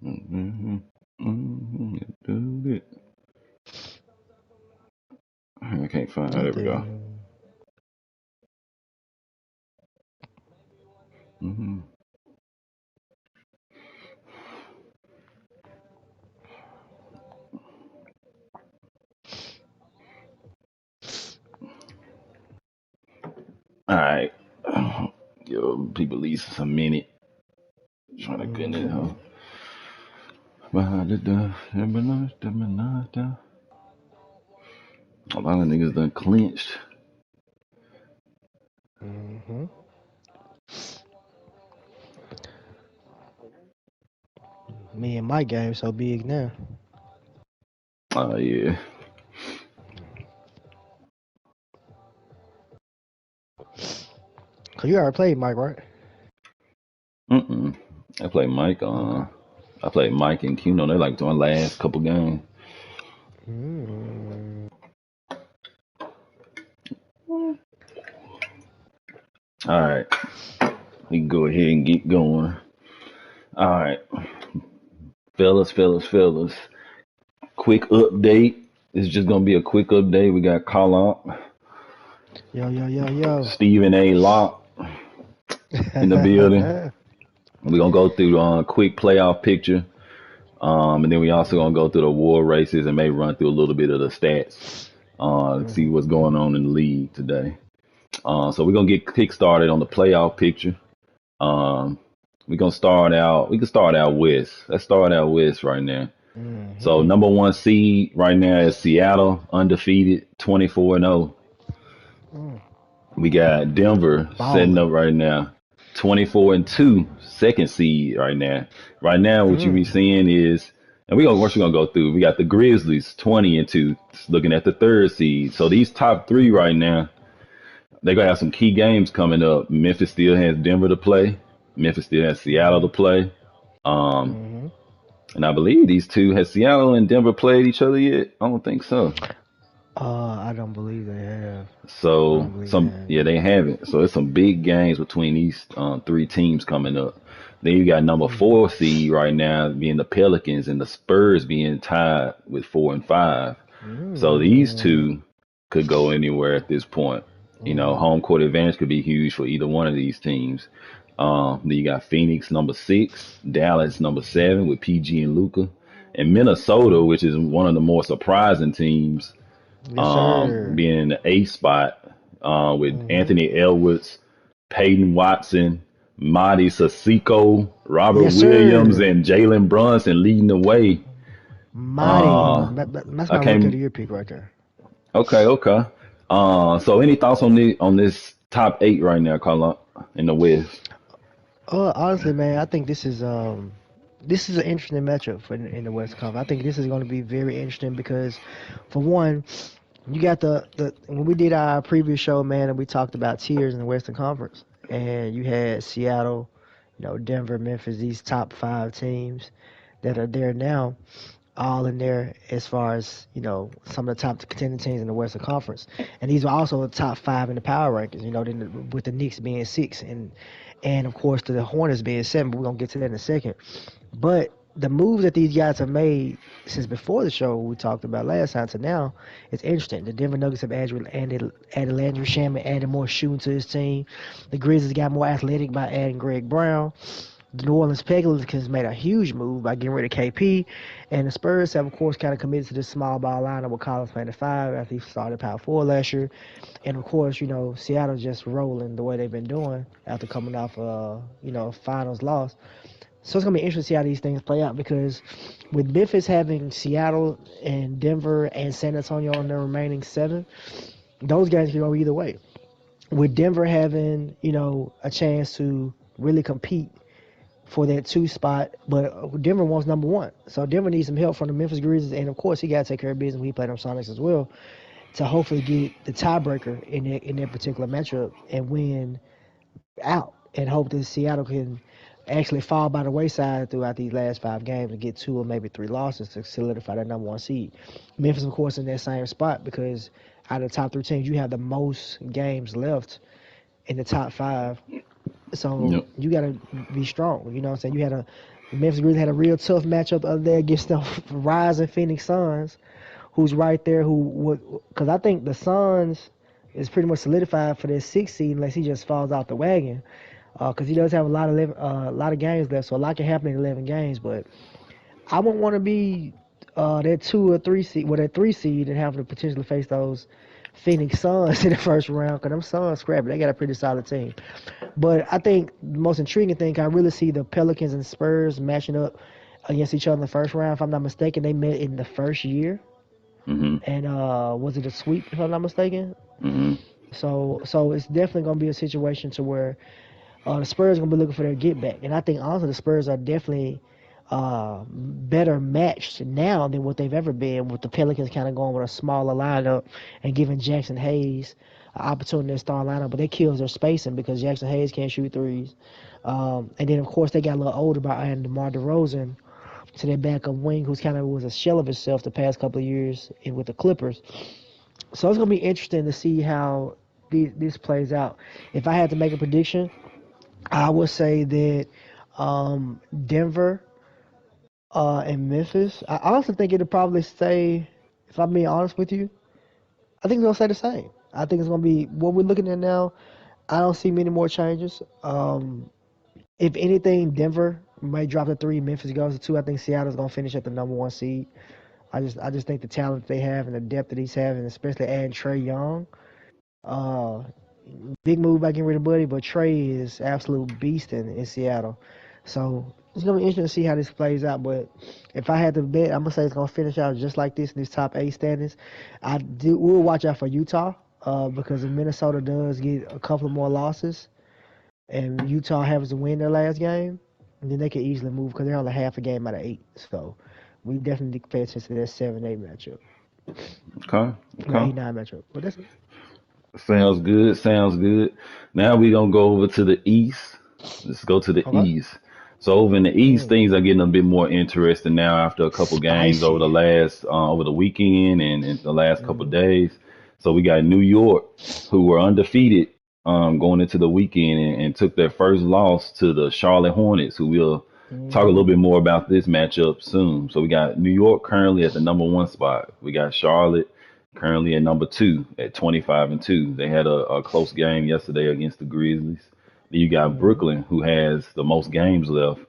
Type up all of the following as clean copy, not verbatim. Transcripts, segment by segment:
Mm-hmm. Mm-hmm. Do it. I can't find it. I There we go. do. Mm-hmm. All right. Yo, people, at least a minute. Trying to get it, huh? Mhm. Behind the door, a lot of niggas done clinched. Mhm. Me and my game so big now. Oh, yeah. Cause you already played Mike, right? Mm-mm. I play Mike. Okay. I played Mike and Kuno. They like doing last couple games. Mm. All right. We can go ahead and get going. All right. Fellas. Quick update. This is just gonna be a quick update. We got call out Yo. Stephen A. Locke in the building. We're gonna go through a quick playoff picture. And then we also gonna go through the war races and maybe run through a little bit of the stats. See Mhm. what's going on in the league today. So we're gonna get kick started on the playoff picture. Um, we're gonna start out. We can start out west. Let's start out west right now. So Mhm. number one seed right now is Seattle, undefeated, 24-0. Mm. We got Denver setting Balling. up right now, 24-2, second seed right now. Right now, what you be Mm. seeing is, and we're gonna go through. We got the Grizzlies, 20-2, looking at the third seed. So these top three Mhm. right now, they're gonna have some key games coming up. Memphis still has Denver to play. Memphis still has Seattle to Mhm. play. Um, Mhm. and I believe these two has Seattle and Denver played each other yet. I don't think so. I don't believe they have. I So don't believe they some, have yeah, yet. they haven't. So it's some big games between these three teams coming up. Then you got number Mhm. four seed right now being the Pelicans and the Spurs being tied with 4 and 5. So these Mm. two could go anywhere at this point. You know, Mhm. home court advantage could be huge for either one of these teams. Then you got Phoenix number 6, Dallas number 7 with PG and Luca, and Minnesota, which is one of the more surprising teams, Yes, sir. being in the eighth spot with Mhm. Anthony Edwards, Peyton Watson, Marty Sissoko, Robert Yes, Williams, sir. and Jalen Brunson leading the way. Mighty. Uh, That's I my rookie of came. the year pick right there. Okay. So any thoughts on this top eight right now, Carla, in the West? Honestly, man, I think this is an interesting matchup for in the West Conference. I think this is going to be very interesting because, for one, you got the when we did our previous show, man, and we talked about tiers in the Western Conference, and you had Seattle, Denver, Memphis, these top five teams that are there now, all in there as far as some of the top contending teams in the Western Conference, and these are also the top five in the power rankings. With the Knicks being six and of course the Hornets being seven. But we're gonna get to that in a second. But the moves that these guys have made since before the show we talked about last time to now, it's interesting. The Denver Nuggets have added Landry Shamet, added more shooting to his team. The Grizzlies got more athletic by adding Greg Brown. The New Orleans Pelicans made a huge move by getting rid of KP, and the Spurs have, of course, kind of committed to this small ball lineup with Collins playing the five after he started power forward last year, and of course, Seattle just rolling the way they've been doing after coming off finals loss. So it's gonna be interesting to see how these things play out because with Memphis having Seattle and Denver and San Antonio on their remaining seven, those guys can go either way. With Denver having a chance to really compete for that two spot, but Denver wants number one. So Denver needs some help from the Memphis Grizzlies, and of course he got to take care of business when he played on Sonics as well to hopefully get the tiebreaker in that particular matchup and win out, and hope that Seattle can actually fall by the wayside throughout these last five games and get two or maybe three losses to solidify that number one seed. Memphis, of course, in that same spot because out of the top three teams, you have the most games left in the top five, so Yep. you got to be strong. You know what I'm saying? You had Memphis Grizzlies had a real tough matchup the other day against the rising Phoenix Suns, who's right there. Who would? Because I think the Suns is pretty much solidified for their sixth seed unless he just falls off the wagon. Because he does have a lot of games left, so a lot can happen in 11 games. But I wouldn't want to be that 2 or 3 seed, well, that 3 seed, and have to potentially face those Phoenix Suns in the first round. Because them Suns scrappy, they got a pretty solid team. But I think the most intriguing thing, I really see the Pelicans and Spurs matching up against each other in the first round. If I'm not mistaken, they met in the first year, Hmm. and was it a sweep? If I'm not mistaken. Hmm. So it's definitely gonna be a situation to where the Spurs are gonna be looking for their get back, and I think honestly the Spurs are definitely better matched now than what they've ever been. With the Pelicans kind of going with a smaller lineup and giving Jackson Hayes an opportunity to start lineup, but that kills their spacing because Jackson Hayes can't shoot threes. And then of course they got a little older by adding DeMar DeRozan to their backup wing, who's kind of was a shell of himself the past couple of years with the Clippers. So it's gonna be interesting to see how this plays out. If I had to make a prediction, I would say that Denver and Memphis. I honestly think it'll probably stay. If I'm being honest with you, I think it's gonna stay the same. I think it's gonna be what we're looking at now. I don't see many more changes. If anything, Denver might drop to 3, Memphis goes to 2. I think Seattle's gonna finish at the number 1 seed. I just think the talent they have and the depth that he's having, especially adding Trae Young. Uh, Big move by getting rid of Buddy, but Trey is absolute beast in Seattle. So it's gonna be interesting to see how this plays out. But if I had to bet, I'm gonna say it's gonna finish out just like this in these top 8 standings. We'll watch out for Utah because if Minnesota does get a couple of more losses and Utah happens to win their last game, then they can easily move because they're only half a game out of 8. So we definitely need to pay attention to that 7-8 matchup, Okay. or Okay. 8-9 matchup. But that's it. Sounds good. Sounds good. Now we gonna go over to the East. Let's go to the Okay. East. So over in the East, Mm, things are getting a bit more interesting now after a couple games over spicy. the last over the weekend and the last couple Mm, days. So we got New York, who were undefeated going into the weekend and took their first loss to the Charlotte Hornets, who we'll talk a little mm, bit more about this matchup soon. So we got New York currently at the number 1 spot. We got Charlotte currently at number 2 at 25-2. They had a close game yesterday against the Grizzlies. Then you got mm, Brooklyn, who has the most games left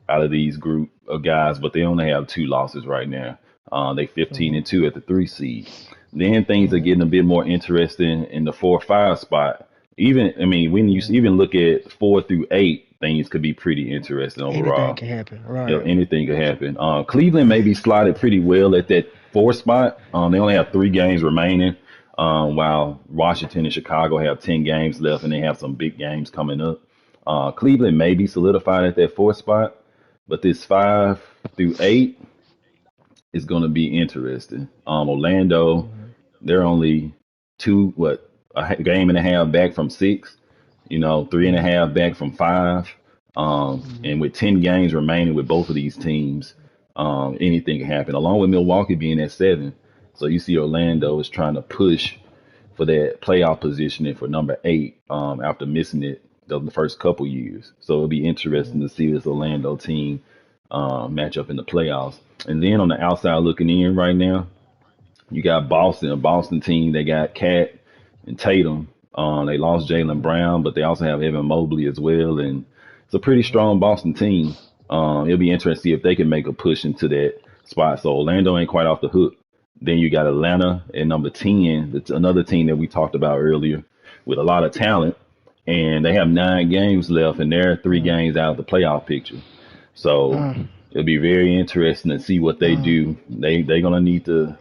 out of these group of guys, but they only have 2 losses right now. They 15 mm, and 2 at the 3 seed. Then things are mm. getting a bit more interesting in the 4-5 spot. Even I mean, when you Mm. even look at 4 through 8, things could be pretty interesting Anything overall. can happen, You know, right? anything could happen. Cleveland maybe slotted pretty well at that 4 spot. They only have 3 games remaining, while Washington and Chicago have 10 games left, and they have some big games coming up. Cleveland may be solidified at that 4 spot, but this 5 through 8 is going to be interesting. Orlando, Mm, they're only game and a half back from 6. Three and a mm, half back from 5. And mm, with 10 games remaining with both of these teams, anything can happen. Along with Milwaukee being at 7, so you see mm, Orlando is trying to push for that playoff positioning for number 8 after missing it the first couple years. So it'll be interesting mm, to see this Orlando team match up in the playoffs. And then on the outside looking in right now, you got Boston, a Boston team. They got Cat and Tatum. They lost Jalen mm, Brown, but they also have Evan Mobley as well. And it's a pretty mm, strong Boston team. It'll be interesting to see if they can make a push into that spot. So Orlando ain't quite off the hook. Then you got Atlanta at number 10. That's another team that we talked about earlier with a lot of talent. And they have 9 games left, and they're three mm, games out of the playoff picture. So mm, it'll be very interesting to see what they mm, do. They're gonna need to,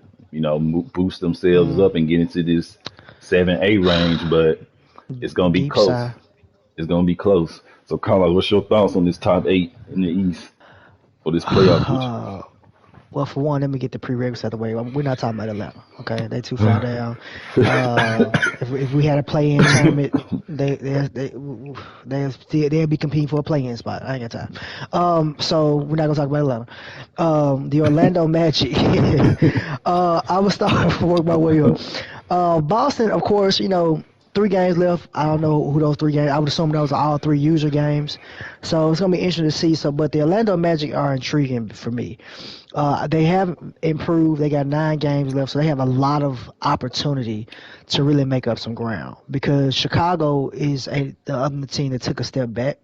boost themselves mm. up and get into this 7-8 range, but it's gonna be Deep close. sigh. It's gonna be close. So, Carlos, what's your thoughts on this top 8 in the East for this playoff push? Well, for one, let me get the prerequisites out of the way. We're not talking about Atlanta, okay? They too far down. If we had a play-in tournament, they'll be competing for a play-in spot. I ain't got time. So we're not gonna talk about Atlanta. The Orlando Magic. I will start work my way up. Boston, of course, 3 games left. I don't know who those 3 games. I would assume those are all 3 user games. So it's gonna be interesting to see. So, but the Orlando Magic are intriguing for me. They have improved. They got 9 games left, so they have a lot of opportunity to really make up some ground. Because Chicago is the other team that took a step back.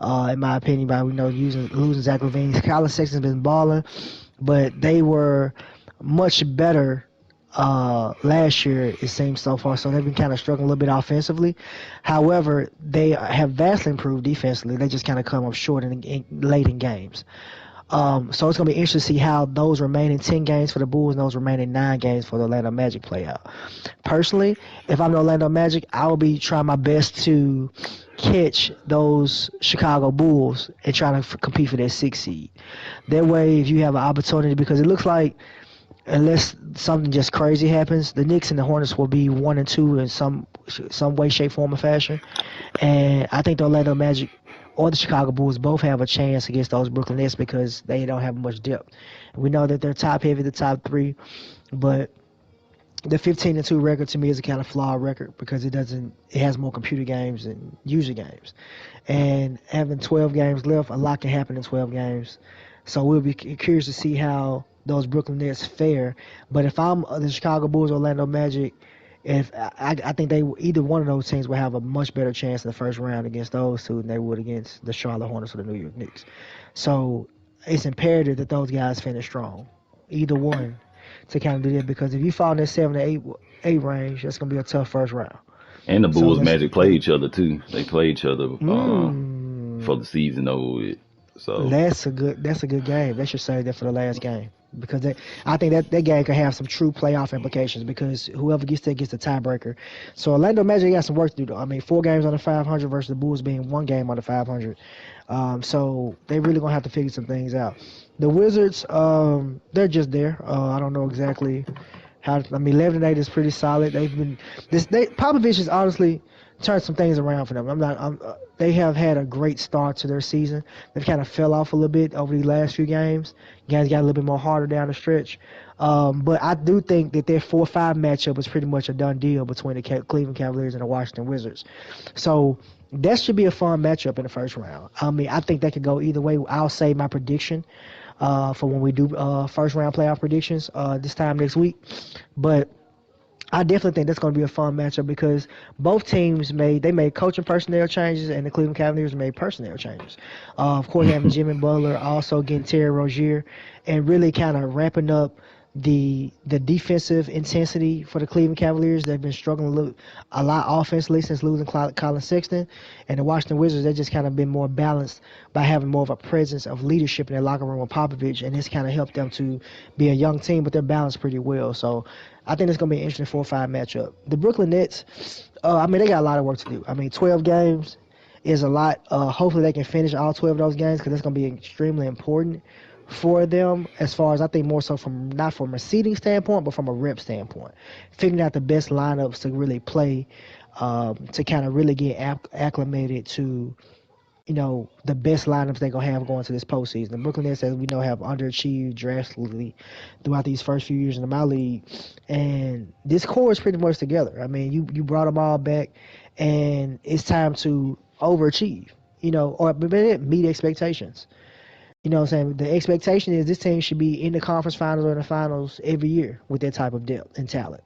In my opinion, by losing Zach LaVine. Colin Sexton's been balling, but they were much better last year, it seems so far. So they've been kind of struggling a little bit offensively. However, they have vastly improved defensively. They just kind of come up short late in games. So it's going to be interesting to see how those remaining 10 games for the Bulls and those remaining 9 games for the Orlando Magic play out. Personally, if I'm the Orlando Magic, I will be trying my best to catch those Chicago Bulls and try to compete for that 6th seed. That way, if you have an opportunity, because it looks like unless something just crazy happens, the Knicks and the Hornets will be 1 and 2 in some way, shape, form, or fashion. And I think the Orlando Magic or the Chicago Bulls both have a chance against those Brooklyn Nets because they don't have much depth. We know that they're top heavy, the top 3, but the 15-2 record to me is a kind of flawed record because it has more computer games than user games. And having 12 games left, a lot can happen in 12 games. So we'll be curious to see how those Brooklyn Nets fare. But if I'm the Chicago Bulls, Orlando Magic, if I think either one of those teams will have a much better chance in the first round against those two than they would against the Charlotte Hornets or the New York Knicks. So it's imperative that those guys finish strong, either one, to kind of do that. Because if you fall in that 7 to 8 range, that's gonna be a tough first round. And the So Bulls Magic play each other too. They play each other for mm, the season over with. So that's a good game. They should save that for the last game because I think that game could have some true playoff implications because whoever gets there gets the tiebreaker. So Orlando Magic got some work to do though. I mean, 4 games under 500 versus the Bulls being 1 game under 500. So they really gonna have to figure some things out. The Wizards, they're just there. I don't know exactly how. I mean, 11-8 is pretty solid. Popovich has honestly turned some things around for them. They have had a great start to their season. They've kind of fell off a little bit over the last few games. Games got a little bit more harder down the stretch. But I do think that their 4-5 matchup is pretty much a done deal between the Cleveland Cavaliers and the Washington Wizards. So that should be a fun matchup in the first round. I mean, I think that could go either way. I'll say my prediction for when we do first round playoff predictions this time next week. But I definitely think that's going to be a fun matchup because both teams made coaching personnel changes and the Cleveland Cavaliers made personnel changes. Of course, having Jimmy Butler, also getting Terry Rozier, and really kind of ramping up the defensive intensity for the Cleveland Cavaliers. They've been struggling a lot offensively since losing Colin Sexton, and the Washington Wizards, they've just kind of been more balanced by having more of a presence of leadership in their locker room with Popovich, and it's kind of helped them to be a young team, but they're balanced pretty well. So I think it's going to be an interesting 4-5 matchup. The Brooklyn Nets, I mean, they got a lot of work to do. I mean, 12 games is a lot. Hopefully they can finish all 12 of those games because that's going to be extremely important for them as far as I think more so from not from a seeding standpoint but from a rep standpoint. Figuring out the best lineups to really play to kind of really get acclimated to the best lineups they're going to have going to this postseason. The Brooklyn Nets, as we know, have underachieved drastically throughout these first few years in my league. And this core is pretty much together. I mean, you brought them all back, and it's time to overachieve, or meet expectations. You know what I'm saying? The expectation is this team should be in the conference finals or in the finals every year with that type of depth and talent.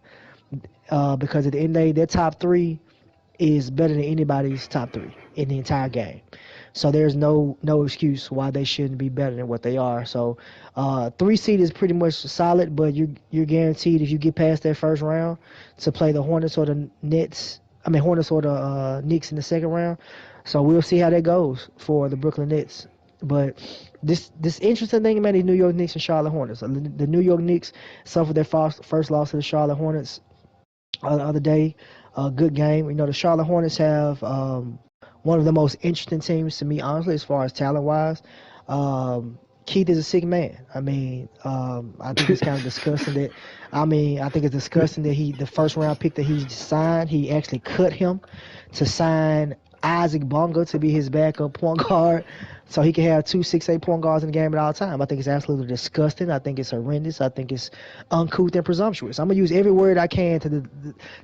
Because at the end of the day, their top 3 is better than anybody's top 3 in the entire game. So there's no excuse why they shouldn't be better than what they are. So 3 seed is pretty much solid, but you're guaranteed if you get past that first round to play the Hornets or the Hornets or the Knicks in the second round. So we'll see how that goes for the Brooklyn Nets. But this interesting thing about the New York Knicks and Charlotte Hornets. The New York Knicks suffered their first loss to the Charlotte Hornets the other day. A good game. The Charlotte Hornets have one of the most interesting teams to me, honestly, as far as talent-wise. Keith is a sick man. I mean, I think it's kind of disgusting that. I think it's disgusting that the first round pick that he signed, he actually cut him to sign Isaac Bonga to be his backup point guard, so he can have 2 6'8" point guards in the game at all time. I think it's absolutely disgusting. I think it's horrendous. I think it's uncouth and presumptuous. I'm gonna use every word I can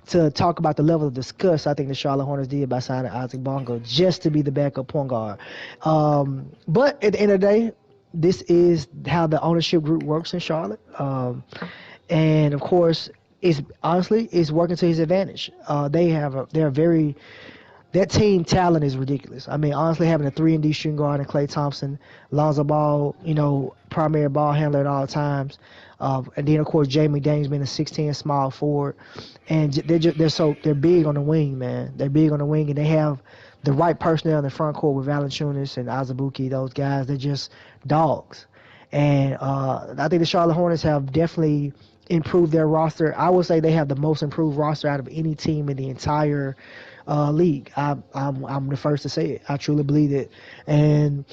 to talk about the level of disgust I think the Charlotte Hornets did by signing Isaac Bonga just to be the backup point guard. But at the end of the day, this is how the ownership group works in Charlotte. And of course, it's working to his advantage. That team talent is ridiculous. I mean, honestly, having a 3-and-D shooting guard and Klay Thompson, Lonzo Ball, primary ball handler at all times, and then of course Jamie Daniels being a 6'10" small forward, and they're big on the wing, man. They're big on the wing, and they have the right personnel in the front court with Valanciunas and Azubuike. Those guys, they're just dogs. And I think the Charlotte Hornets have definitely improved their roster. I would say they have the most improved roster out of any team in the entire league. I'm the first to say it. I truly believe it. And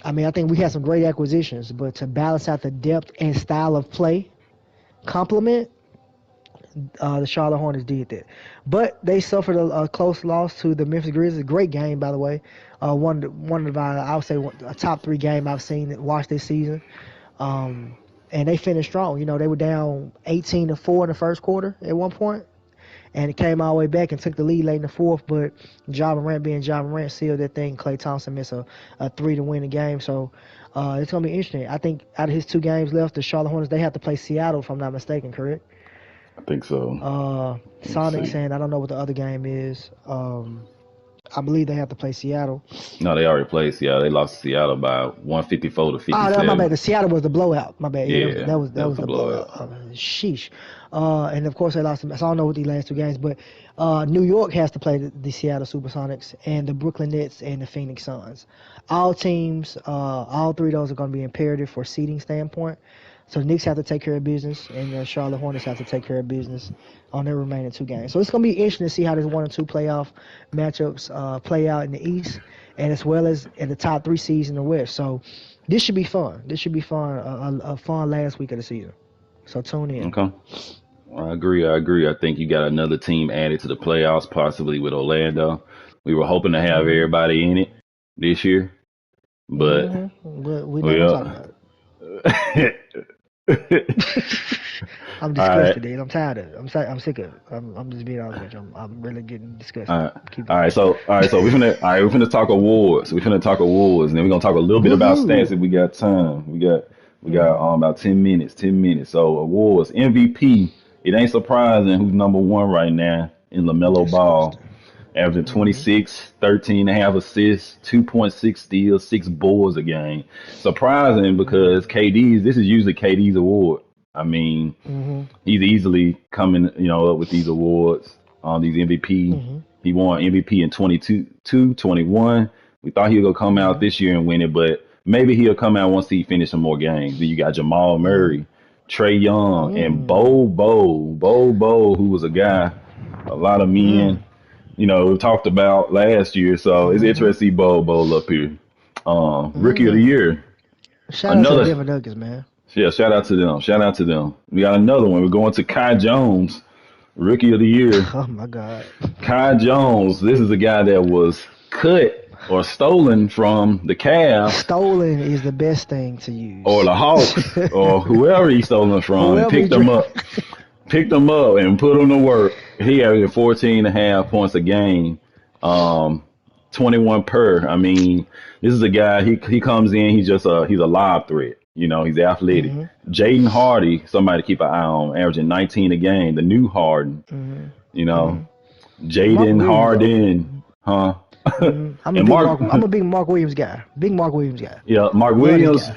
I mean, I think we had some great acquisitions, but to balance out the depth and style of play, complement, the Charlotte Hornets did that. But they suffered a close loss to the Memphis Grizzlies. Great game, by the way. One of our, I would say, a top 3 game I've watched this season. And they finished strong. They were down 18-4 in the first quarter at one point, and it came all the way back and took the lead late in the fourth. But Ja Morant being Ja Morant sealed that thing. Klay Thompson missed a 3 to win the game. So it's going to be interesting. I think out of his 2 games left, the Charlotte Hornets, they have to play Seattle, if I'm not mistaken, correct? I think so. Sonics, and I don't know what the other game is. I believe they have to play Seattle. No, they already played Seattle. They lost to Seattle by 154 to 57. Oh, my bad. The Seattle was the blowout. My bad. Yeah, that was that was the the blowout. blowout. Sheesh. And of course they lost. So I don't know what these last 2 games, but New York has to play the Seattle SuperSonics and the Brooklyn Nets and the Phoenix Suns. All teams, all 3 of those are going to be imperative for seeding standpoint. So the Knicks have to take care of business, and the Charlotte Hornets have to take care of business on their remaining 2 games. So it's going to be interesting to see how this 1 and 2 playoff matchups play out in the East, and as well as in the top 3 seeds in the West. So this should be fun. This should be fun. A fun last week of the season. So tune in. Okay. I agree. I think you got another team added to the playoffs, possibly with Orlando. We were hoping to have everybody in it this year, but But we don't talk about it. I'm disgusted, dude. I'm tired of it. I'm sick of it. I'm just being honest with you. I'm really getting disgusted. All right. So we're finna talk awards. We're finna talk awards, and then we're gonna talk a little bit about stats if we got time. We got about 10 minutes. 10 minutes. So awards, MVP. It ain't surprising who's number 1 right now in LaMelo Ball, averaging 26, 13.5 assists, 2.6 steals, 6 boards a game. Surprising because this is usually KD's award. I mean, he's easily coming, up with these awards on these MVP. He won MVP in 22, 21. We thought he would come out this year and win it, but maybe he'll come out once he finishes some more games. Then you got Jamal Murray, Trae Young, and Bo, who was a guy a lot of men, talked about last year. So it's interesting to see Bo up here. Rookie of the year. Shout out to the Denver Nuggets, man. Yeah, shout out to them. We got another one. We're going to Kai Jones, Rookie of the Year. Oh, my God. Kai Jones, this is a guy that was cut or stolen from the Cavs. Stolen is the best thing to use. Or the Hawks, or whoever he's stolen from, and picked them up and put them to work. He averaged 14.5 points a game, 21 per. I mean, this is a guy, he comes in, he's a live threat. He's athletic. Jaden Hardy, somebody to keep an eye on, averaging 19 a game, the new Harden. Jaden Harden, huh? I'm a big Mark Williams guy. Yeah, Mark Williams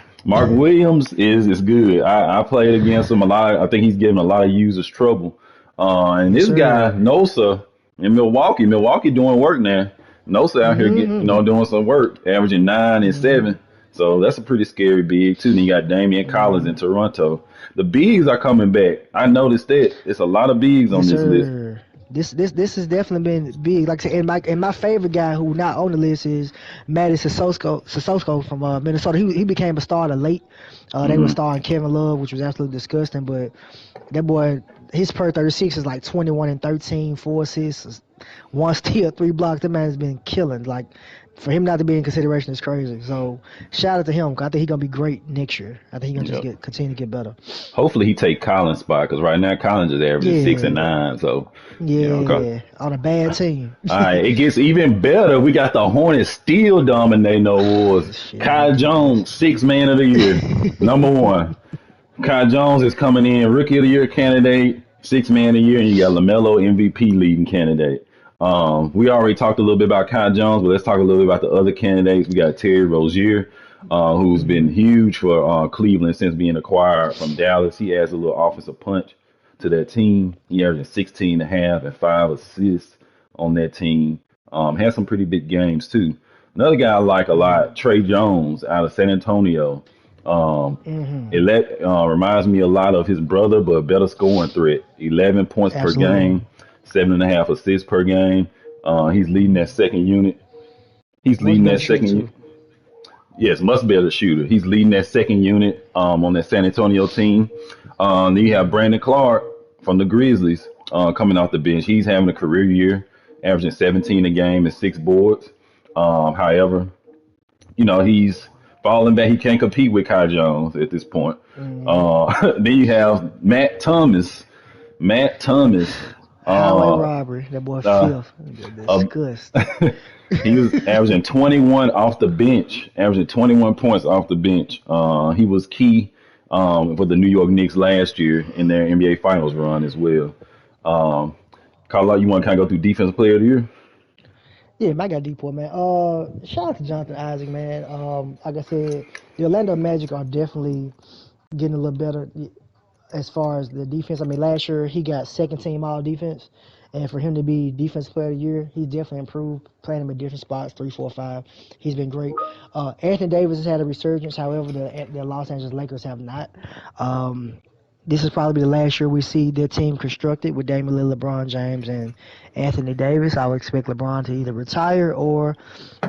is good. I played against him a lot. I think he's giving a lot of users trouble. And this guy, Nosa, in Milwaukee doing work now. Nosa out here doing some work, averaging 9 and 7. So that's a pretty scary big too. Then you got Damian Collins in Toronto. The bigs are coming back. I noticed that. It's a lot of bigs on this list. This has definitely been big. Like I said, and my favorite guy who not on the list is Matty Sissoko from Minnesota. He became a starter late. They were starting Kevin Love, which was absolutely disgusting. But that boy, his per 36 is like 21 and 13, 4 assists, 1 steal, 3 blocks. That man's been killing. Like, for him not to be in consideration is crazy. So shout out to him. 'Cause I think he's gonna be great next year. I think he's gonna just Yep. continue to get better. Hopefully he take Collins' spot because right now Collins is averaging 6 and 9. So okay. Yeah, on a bad team. All right, it gets even better. We got the Hornets still dominating the awards. Shit, Kai Jones, sixth man of the year, number one. Kai Jones is coming in rookie of the year candidate, sixth man of the year, and you got LaMelo MVP leading candidate. We already talked a little bit about Kai Jones, but let's talk a little bit about the other candidates. We got Terry Rozier, who's been huge for Cleveland since being acquired from Dallas. He adds a little offensive punch to that team. He averaged 16 and a half and 5 assists on that team. Had some pretty big games too. Another guy I like a lot, Trey Jones out of San Antonio. Reminds me a lot of his brother, but better scoring threat. 11 points per Absolutely. game, 7.5 assists per game. He's leading that second unit. He's Much leading better that shooter second. too. Yes, much better shooter. He's leading that second unit on that San Antonio team. Then you have Brandon Clark from the Grizzlies coming off the bench. He's having a career year, averaging 17 a game and 6 boards. However, he's falling back. He can't compete with Kai Jones at this point. Then you have Matt Thomas. Matt Thomas. Highway robbery. That boy filth. Disgust. He was averaging 21 off the bench, averaging 21 points off the bench. He was key for the New York Knicks last year in their NBA Finals run as well. Carla, you want to kind of go through Defensive Player of the Year? Yeah, man, I got deep boy, man. Shout out to Jonathan Isaac, man. Like I said, the Orlando Magic are definitely getting a little better as far as the defense. I mean, last year he got second team all defense, and for him to be defensive player of the year, he's definitely improved. Playing him in different spots, 3, 4, 5. He's been great. Anthony Davis has had a resurgence. However, the Los Angeles Lakers have not. This is probably the last year we see their team constructed with Damian Lillard, LeBron James, and Anthony Davis. I would expect LeBron to either retire or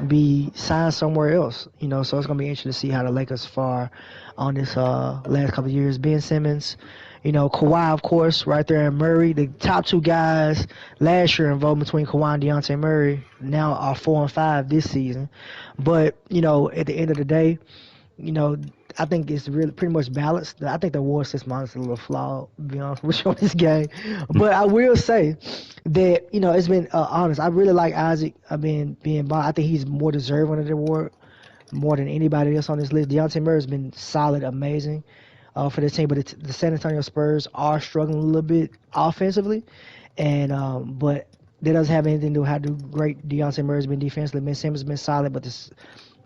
be signed somewhere else. So it's going to be interesting to see how the Lakers fare on this last couple of years. Ben Simmons, Kawhi, of course, right there, and Murray. The top two guys last year involved between Kawhi and DeJounte Murray now are 4 and 5 this season. But, at the end of the day, I think it's really pretty much balanced. I think the award system is a little flawed, to be honest with you, on this game. But I will say that, it's been honest. I really like Isaac being I think he's more deserving of the award more than anybody else on this list. DeJounte Murray's been solid, amazing for this team. But the San Antonio Spurs are struggling a little bit offensively. And but that doesn't have anything to do with how great DeJounte Murray's been defensively. Ben Simmons has been solid, but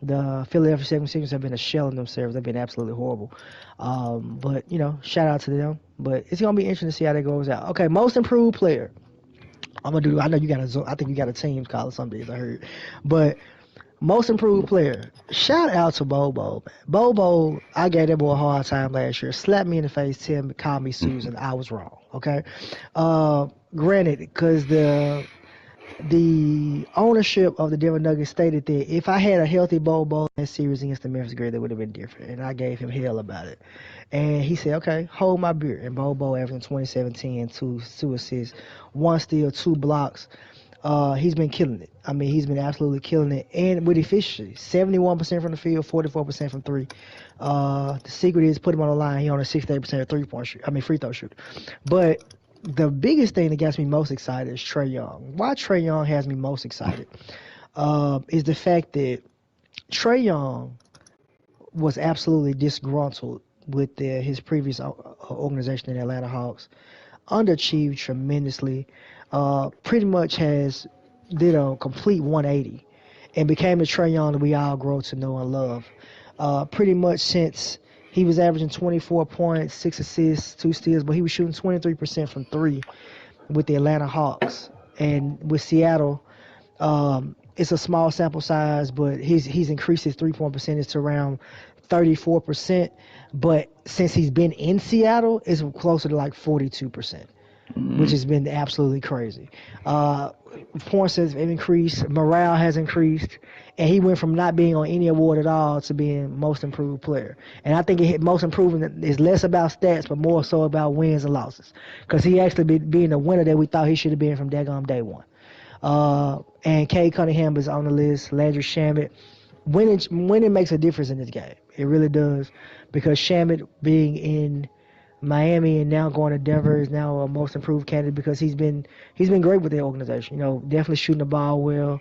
the Philadelphia 76ers have been a shell in themselves. They've been absolutely horrible. But, shout out to them. But it's going to be interesting to see how that goes out. Okay, most improved player. I know you got I think you got a team call or something, I heard. But most improved player. Shout out to Bobo, man. Bobo, I gave that boy a hard time last year. Slapped me in the face, called me Susan. I was wrong, okay? Granted, because the ownership of the Denver Nuggets stated that if I had a healthy Bobo in that series against the Memphis Grizzlies, it would have been different. And I gave him hell about it. And he said, okay, hold my beer. And Bobo averaging 27, 10, 2 assists, 1 steal, 2 blocks. He's been killing it. I mean, he's been absolutely killing it. And with efficiency, 71% from the field, 44% from 3. The secret is put him on the line. He on a 68% free throw shooter. But the biggest thing that gets me most excited is Trae Young. Why Trae Young has me most excited is the fact that Trae Young was absolutely disgruntled with his previous organization, the Atlanta Hawks. Underachieved tremendously. Pretty much did a complete 180 and became the Trae Young that we all grow to know and love. Pretty much since he was averaging 24 points, 6 assists, 2 steals, but he was shooting 23% from 3 with the Atlanta Hawks. And with Seattle, it's a small sample size, but he's increased his 3-point percentage to around 34%. But since he's been in Seattle, it's closer to like 42%. which has been absolutely crazy. Uh, Points have increased, morale has increased, and he went from not being on any award at all to being most improved player. And I think it hit most improvement is less about stats, but more so about wins and losses, because he actually being the winner that we thought he should have been from daggone day one. And Kay Cunningham is on the list. Landry Shamet. Winning makes a difference in this game. It really does, because Shamet being in Miami and now going to Denver is now a most improved candidate because he's been great with the organization. You know, definitely shooting the ball well,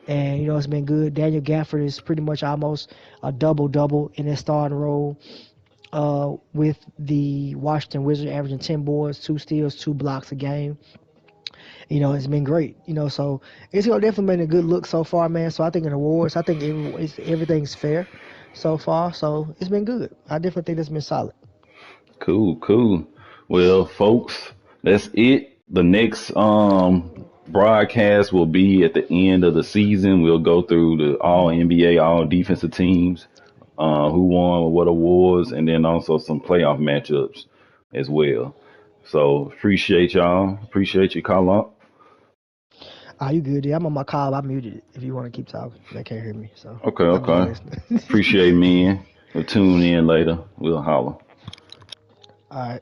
and you know it's been good. Daniel Gafford is pretty much almost a double in his starting role. With the Washington Wizards averaging 10 boards, 2 steals, 2 blocks a game. You know, it's been great. You know, so it's definitely been a good look so far, man. So I think in awards, I think everything's fair so far. So it's been good. I definitely think it's been solid. Cool, cool. Well, folks, that's it. The next broadcast will be at the end of the season. We'll go through the all NBA, all defensive teams, who won what awards, and then also some playoff matchups as well. So appreciate y'all. Appreciate you, Carl. Ah, you good? Yeah, I'm on my call. I muted it. If you want to keep talking, they can't hear me. So Okay, I'm just okay. listening. Appreciate me. We'll tune in later. We'll holler. All right.